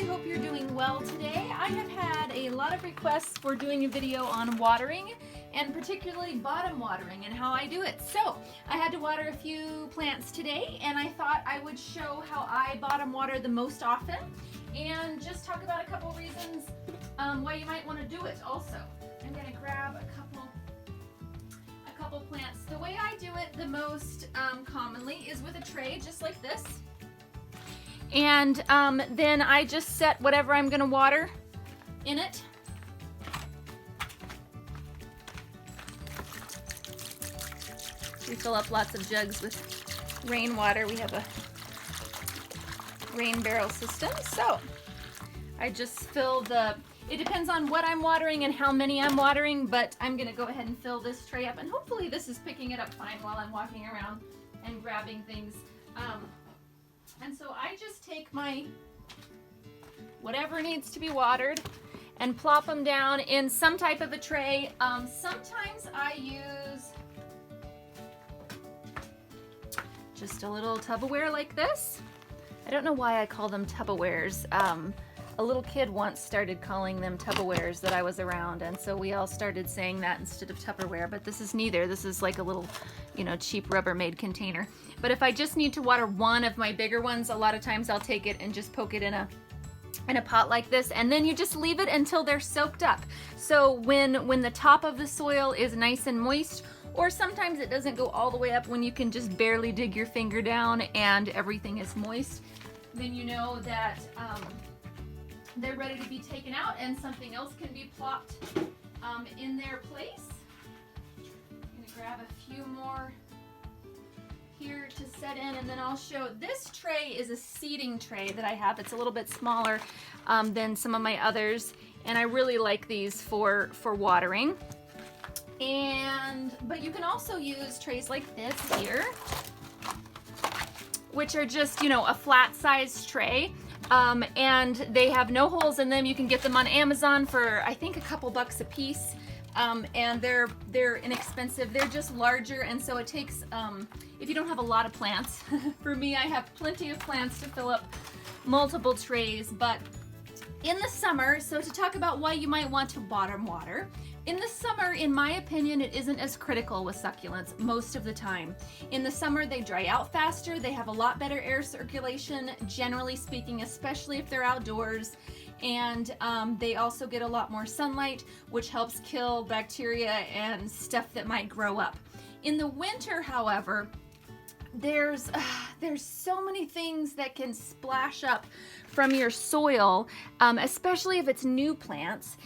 hope you're doing well today. I have had a lot of requests for doing a video on watering, and particularly bottom watering and how I do it. So I had to water a few plants today, and I thought I would show how I bottom water the most often and just talk about a couple reasons why you might want to do it also. I'm going to grab a couple plants. The way I do it the most commonly is with a tray just like this. And then I just set whatever I'm going to water in it. We fill up lots of jugs with rainwater. We have a rain barrel system. So I just fill it depends on what I'm watering and how many I'm watering, but I'm going to go ahead and fill this tray up. And hopefully this is picking it up fine while I'm walking around and grabbing things. And so I just take my whatever needs to be watered and plop them down in some type of a tray. Sometimes I use just a little Tupperware like this. I don't know why I call them Tupperwares. A little kid once started calling them Tupperwares that I was around, and so we all started saying that instead of Tupperware, but this is neither. This is like a little, cheap Rubbermaid container. But if I just need to water one of my bigger ones, a lot of times I'll take it and just poke it in a pot like this, and then you just leave it until they're soaked up. So when the top of the soil is nice and moist, or sometimes it doesn't go all the way up, when you can just barely dig your finger down and everything is moist, then you know that they're ready to be taken out and something else can be plopped in their place. I'm going to grab a few more here to set in, and then I'll show. This tray is a seeding tray that I have. It's a little bit smaller than some of my others, and I really like these for watering. But you can also use trays like this here, which are just, a flat size tray. And they have no holes in them. You can get them on Amazon for, I think, a couple bucks a piece. And they're inexpensive. They're just larger, and so it takes, if you don't have a lot of plants, for me, I have plenty of plants to fill up multiple trays. But in the summer, so to talk about why you might want to bottom water, in the summer, in my opinion, it isn't as critical with succulents most of the time. In the summer, they dry out faster, they have a lot better air circulation, generally speaking, especially if they're outdoors, and they also get a lot more sunlight, which helps kill bacteria and stuff that might grow up. In the winter, however, there's so many things that can splash up from your soil, especially if it's new plants.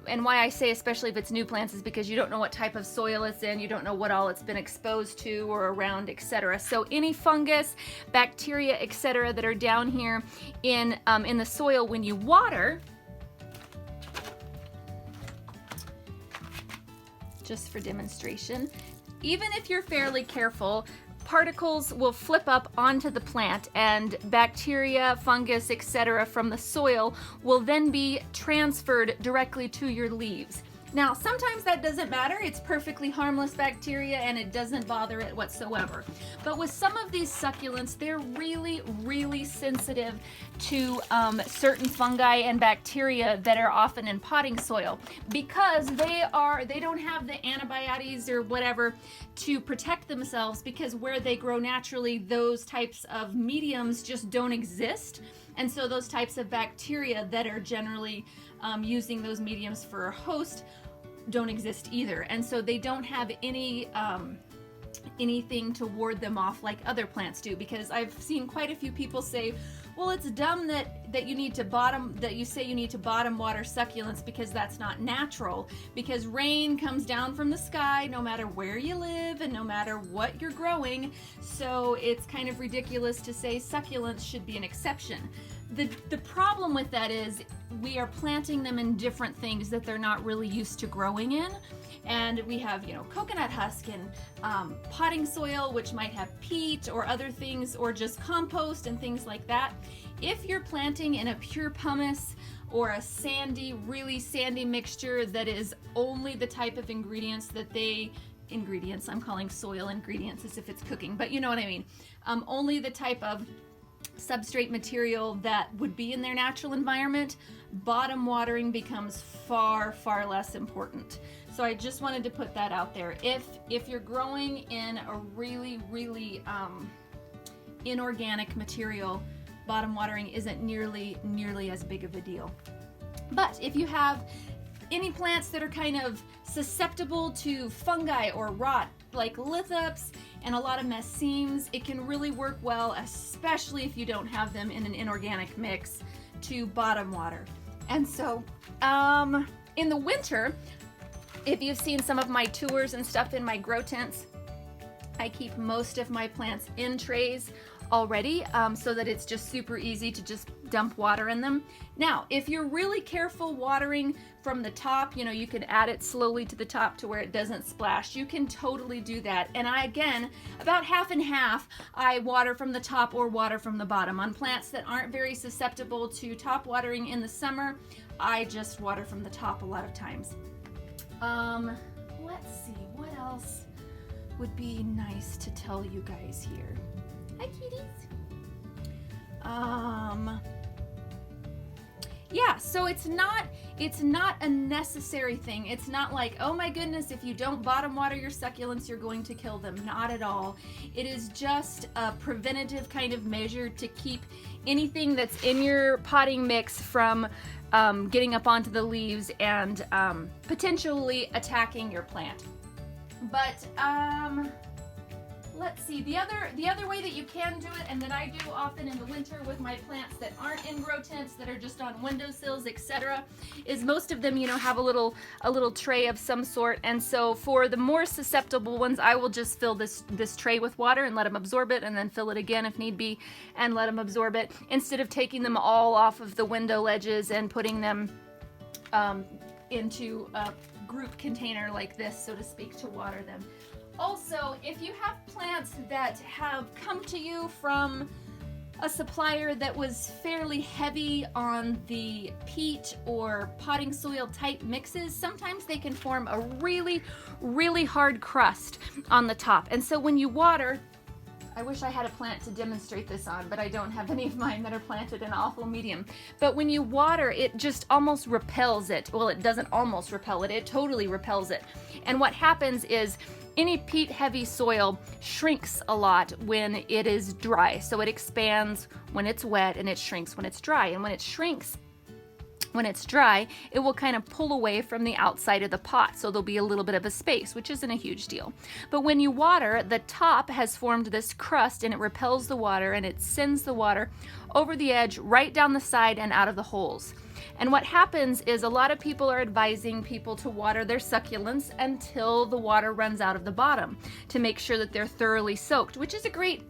And why I say especially if it's new plants is because you don't know what type of soil it's in, you don't know what all it's been exposed to or around, etc. So any fungus, bacteria, etc. that are down here in the soil when you water, just for demonstration, even if you're fairly careful, particles will flip up onto the plant, and bacteria, fungus, etc. from the soil will then be transferred directly to your leaves. Now, sometimes that doesn't matter. It's perfectly harmless bacteria and it doesn't bother it whatsoever. But with some of these succulents, they're really, really sensitive to certain fungi and bacteria that are often in potting soil, because they don't have the antibiotics or whatever to protect themselves, because where they grow naturally, those types of mediums just don't exist. And so those types of bacteria that are generally using those mediums for a host don't exist either. And so they don't have anything to ward them off like other plants do, because I've seen quite a few people say, well, it's dumb that you say you need to bottom water succulents because that's not natural, because rain comes down from the sky no matter where you live and no matter what you're growing. So it's kind of ridiculous to say succulents should be an exception. The problem with that is we are planting them in different things that they're not really used to growing in. And we have, coconut husk and potting soil, which might have peat or other things, or just compost and things like that. If you're planting in a pure pumice or a sandy, really sandy mixture that is only the type of ingredients that I'm calling soil ingredients as if it's cooking, but you know what I mean. Only the type of substrate material that would be in their natural environment, bottom watering becomes far, far less important. So I just wanted to put that out there. If you're growing in a really, really inorganic material, bottom watering isn't nearly as big of a deal. But if you have any plants that are kind of susceptible to fungi or rot, like lithops and a lot of messemes, it can really work well, especially if you don't have them in an inorganic mix, to bottom water. And so in the winter, if you've seen some of my tours and stuff in my grow tents, I keep most of my plants in trays already, so that it's just super easy to just dump water in them. Now, if you're really careful watering from the top, you know, you can add it slowly to the top to where it doesn't splash. You can totally do that. And I, again, about half and half, I water from the top or water from the bottom. On plants that aren't very susceptible to top watering in the summer, I just water from the top a lot of times. Let's see, what else would be nice to tell you guys here? Hi, kitties. Yeah, so it's not a necessary thing. It's not like, oh my goodness, if you don't bottom water your succulents, you're going to kill them. Not at all. It is just a preventative kind of measure to keep anything that's in your potting mix from getting up onto the leaves and potentially attacking your plant. But let's see, the other way that you can do it, and that I do often in the winter with my plants that aren't in grow tents, that are just on windowsills, etc., is most of them, you know, have a little tray of some sort. And so for the more susceptible ones, I will just fill this tray with water and let them absorb it, and then fill it again if need be and let them absorb it, instead of taking them all off of the window ledges and putting them into a group container like this, so to speak, to water them. Also, if you have plants that have come to you from a supplier that was fairly heavy on the peat or potting soil type mixes, sometimes they can form a really, really hard crust on the top. And so when you water, I wish I had a plant to demonstrate this on, but I don't have any of mine that are planted in awful medium. But when you water, it just almost repels it. Well, it doesn't almost repel it, it totally repels it. And what happens is any peat heavy soil shrinks a lot when it is dry. So it expands when it's wet and it shrinks when it's dry. And when it shrinks, when it's dry, it will kind of pull away from the outside of the pot, so there'll be a little bit of a space, which isn't a huge deal. But when you water, the top has formed this crust and it repels the water and it sends the water over the edge, right down the side and out of the holes. And what happens is a lot of people are advising people to water their succulents until the water runs out of the bottom, to make sure that they're thoroughly soaked, which is a great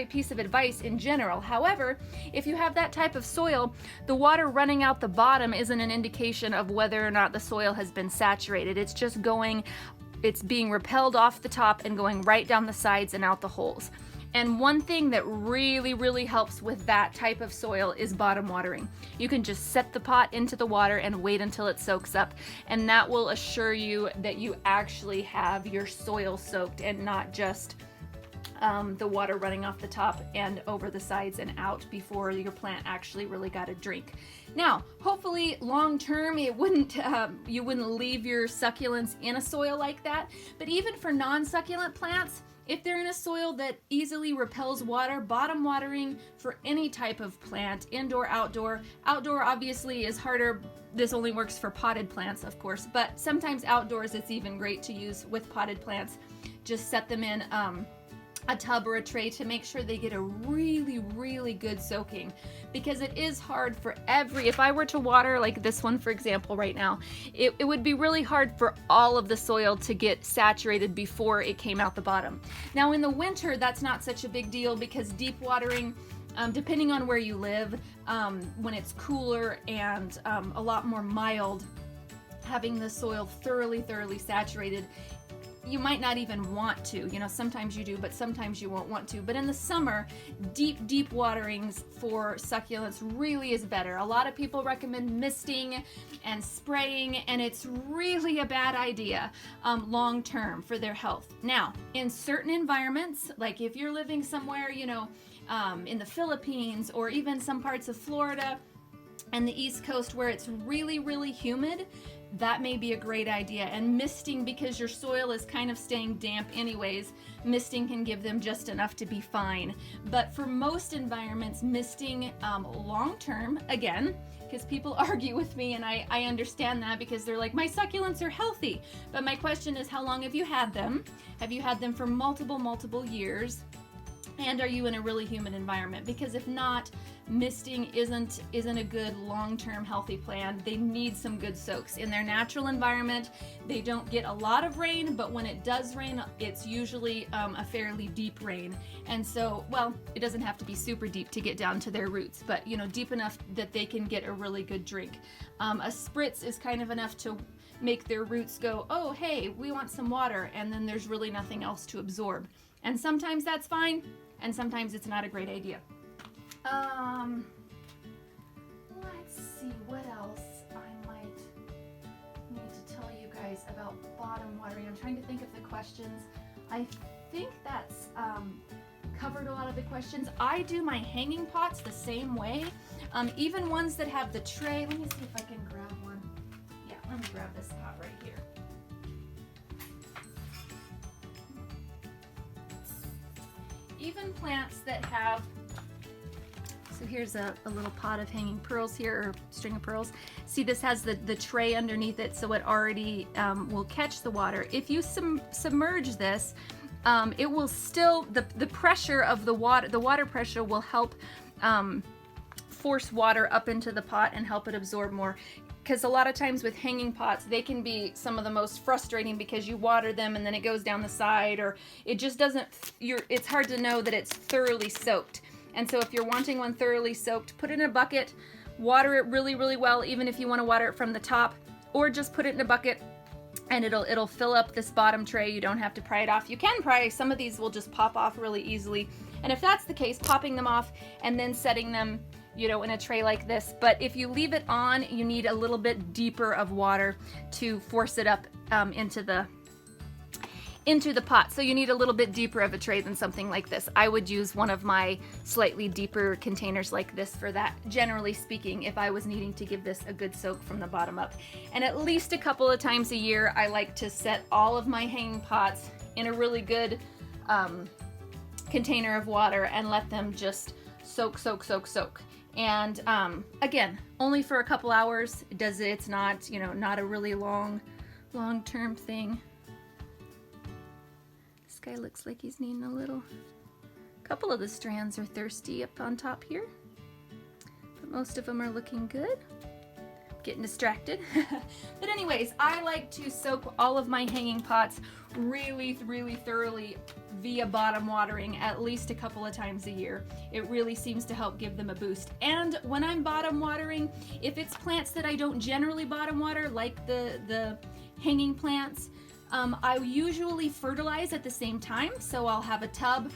piece of advice in general. However, if you have that type of soil, the water running out the bottom isn't an indication of whether or not the soil has been saturated. It's just it's being repelled off the top and going right down the sides and out the holes. And one thing that really, really helps with that type of soil is bottom watering. You can just set the pot into the water and wait until it soaks up, and that will assure you that you actually have your soil soaked and not just the water running off the top and over the sides and out before your plant actually really got a drink. Now, hopefully long term you wouldn't leave your succulents in a soil like that, but even for non-succulent plants, if they're in a soil that easily repels water, bottom watering for any type of plant, indoor, outdoor. Outdoor obviously is harder. This only works for potted plants, of course, but sometimes outdoors it's even great to use with potted plants. Just set them in a tub or a tray to make sure they get a really, really good soaking, because it is hard for if I were to water like this one, for example, right now, it would be really hard for all of the soil to get saturated before it came out the bottom. Now in the winter, that's not such a big deal, because deep watering, depending on where you live, when it's cooler and a lot more mild, having the soil thoroughly saturated, you might not even want to. Sometimes you do, but sometimes you won't want to. But in the summer, deep waterings for succulents really is better. A lot of people recommend misting and spraying, and it's really a bad idea long term for their health. Now, in certain environments, like if you're living somewhere, in the Philippines, or even some parts of Florida and the East Coast where it's really, really humid, that may be a great idea. And misting, because your soil is kind of staying damp anyways, misting can give them just enough to be fine. But for most environments, misting long term, again, because people argue with me, and I understand that, because they're like, my succulents are healthy. But my question is, how long have you had them? Have you had them for multiple years? And are you in a really humid environment? Because if not, misting isn't a good long-term healthy plan. They need some good soaks. In their natural environment, they don't get a lot of rain, but when it does rain, it's usually a fairly deep rain. And so, well, it doesn't have to be super deep to get down to their roots, but deep enough that they can get a really good drink. A spritz is kind of enough to make their roots go, oh, hey, we want some water, and then there's really nothing else to absorb. And sometimes that's fine, and sometimes it's not a great idea. Let's see what else I might need to tell you guys about bottom watering. I'm trying to think of the questions. I think that's covered a lot of the questions. I do my hanging pots the same way. Even ones that have the tray. Let me see if I can grab one. Yeah, let me grab this pot right here. Even plants that have, so here's a little pot of hanging pearls here, or string of pearls. See, this has the tray underneath it, so it already will catch the water. If you submerge this, it will still, the pressure of the water pressure will help force water up into the pot and help it absorb more. Because a lot of times with hanging pots, they can be some of the most frustrating, because you water them and then it goes down the side, or it just doesn't, it's hard to know that it's thoroughly soaked. And so if you're wanting one thoroughly soaked, put it in a bucket, water it really, really well, even if you want to water it from the top, or just put it in a bucket and it'll fill up this bottom tray. You don't have to pry it off. You can pry, some of these will just pop off really easily. And if that's the case, popping them off and then setting them in a tray like this. But if you leave it on, you need a little bit deeper of water to force it up into the pot. So you need a little bit deeper of a tray than something like this. I would use one of my slightly deeper containers like this for that, generally speaking, if I was needing to give this a good soak from the bottom up. And at least a couple of times a year, I like to set all of my hanging pots in a really good container of water and let them just soak. And again, only for a couple hours. It's not, not a really long-term thing. This guy looks like he's needing a couple of the strands are thirsty up on top here, but most of them are looking good. Getting distracted. But anyways, I like to soak all of my hanging pots really, really thoroughly via bottom watering at least a couple of times a year. It really seems to help give them a boost. And when I'm bottom watering, if it's plants that I don't generally bottom water, like the hanging plants, I usually fertilize at the same time. So I'll have a tub.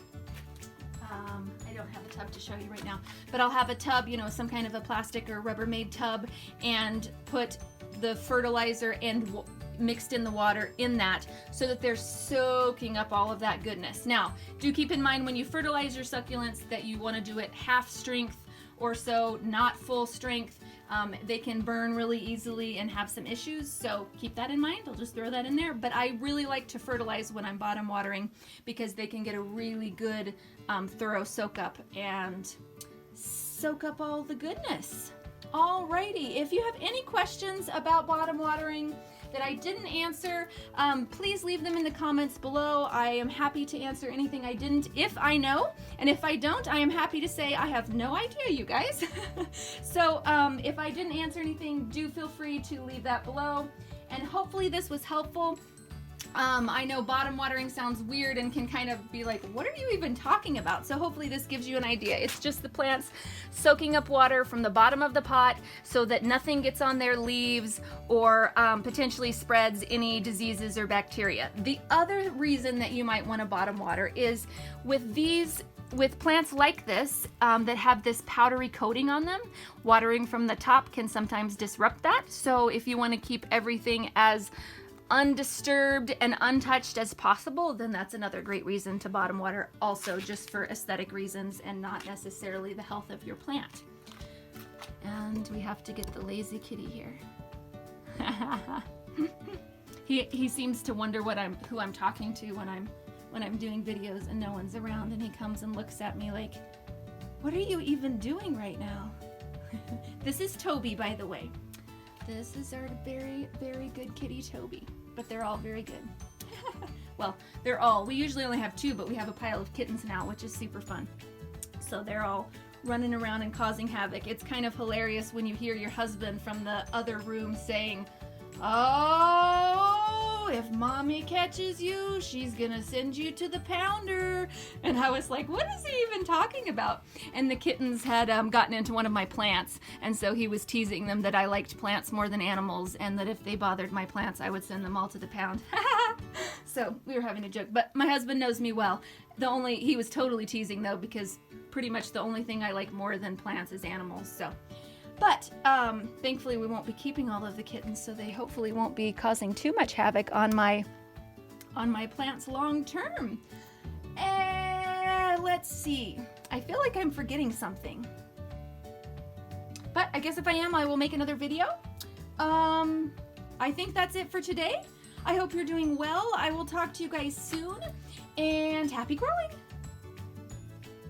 I don't have a tub to show you right now, but I'll have a tub, some kind of a plastic or Rubbermaid tub, and put the fertilizer and mixed in the water in that, so that they're soaking up all of that goodness. Now, do keep in mind when you fertilize your succulents that you want to do it half strength or so, not full strength. They can burn really easily and have some issues, so keep that in mind. I'll just throw that in there. But I really like to fertilize when I'm bottom watering, because they can get a really good thorough soak up and soak up all the goodness. Alrighty, if you have any questions about bottom watering that I didn't answer, please leave them in the comments below. I am happy to answer anything I didn't, if I know, and if I don't, I am happy to say I have no idea, you guys. So if I didn't answer anything, do feel free to leave that below, and hopefully this was helpful. I know bottom watering sounds weird and can kind of be like, what are you even talking about? So hopefully this gives you an idea. It's just the plants soaking up water from the bottom of the pot so that nothing gets on their leaves or potentially spreads any diseases or bacteria. The other reason that you might want to bottom water is with plants like this that have this powdery coating on them, watering from the top can sometimes disrupt that. So if you want to keep everything as undisturbed and untouched as possible, then that's another great reason to bottom water, also just for aesthetic reasons and not necessarily the health of your plant. And we have to get the lazy kitty here. He seems to wonder who I'm talking to when I'm doing videos and no one's around, and he comes and looks at me like, what are you even doing right now? This is Toby, by the way. This is our very, very good kitty, Toby. But they're all very good. Well, we usually only have 2, but we have a pile of kittens now, which is super fun. So they're all running around and causing havoc. It's kind of hilarious when you hear your husband from the other room saying, "Oh, if mommy catches you, she's gonna send you to the pounder." And I was like, what is he even talking about? And the kittens had gotten into one of my plants, and so he was teasing them that I liked plants more than animals, and that if they bothered my plants, I would send them all to the pound. So we were having a joke, but my husband knows me well. He was totally teasing though, because pretty much the only thing I like more than plants is animals. So, but thankfully we won't be keeping all of the kittens, so they hopefully won't be causing too much havoc on my plants long term. Let's see. I feel like I'm forgetting something, but I guess if I am, I will make another video. I think that's it for today. I hope you're doing well. I will talk to you guys soon, and happy growing!